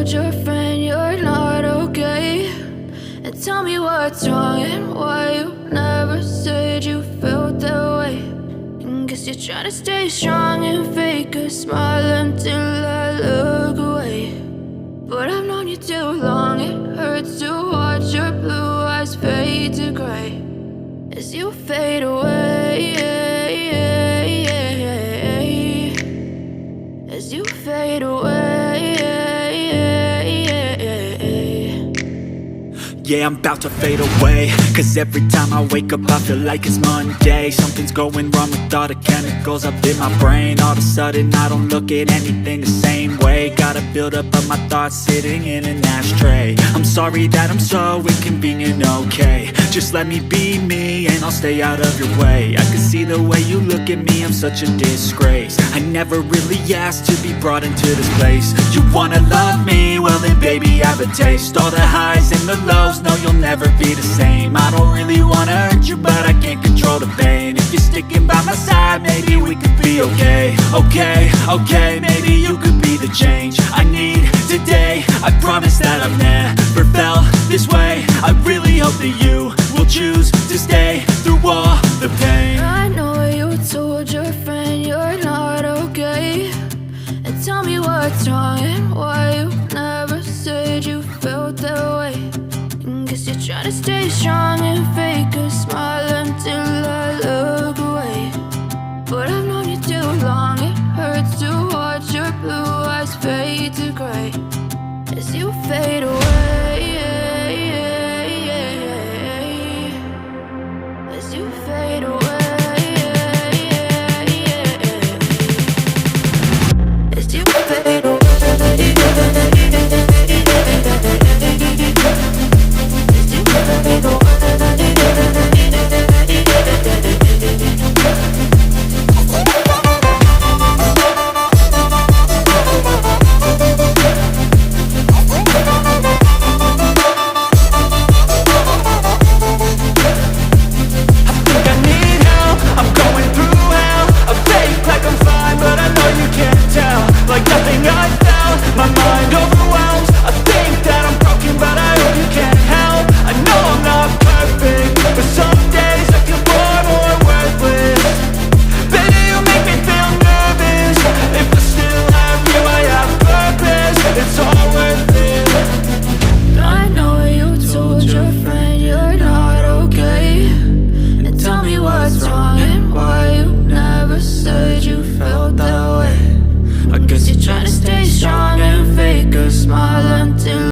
told your friend you're not okay? And tell me what's wrong and why you never said you felt that way. And guess you're trying to stay strong and fake a smile until I look away. But I've known you too long, it hurts to watch your blue eyes fade to gray as you fade away, as you fade away. Yeah, I'm about to fade away, cause every time I wake up I feel like it's Monday. Something's going wrong with all the chemicals up in my brain. All of a sudden I don't look at anything the same way. Got a buildup of my thoughts sitting in an ashtray. I'm sorry that I'm so inconvenient, okay? Just let me be me and I'll stay out of your way. I can see the way you look at me, I'm such a disgrace. I never really asked to be brought into this place. You wanna love me? Well then baby have a taste. All the highs and the lows, no you'll never be the same. I don't really wanna hurt you but I can't control the pain. If you're sticking by my side maybe we could be okay. Okay, maybe you could be the change I need today. I promise that I've never felt this way. I really hope that you will choose to stay through all the pain. I know you told your friend you're not okay. And tell me what's wrong and why you never said you felt that way. And guess you're trying to stay strong and fake a smile until I look away. But I've known you too long, it hurts to watch your blue eyes fade to gray as you fade away.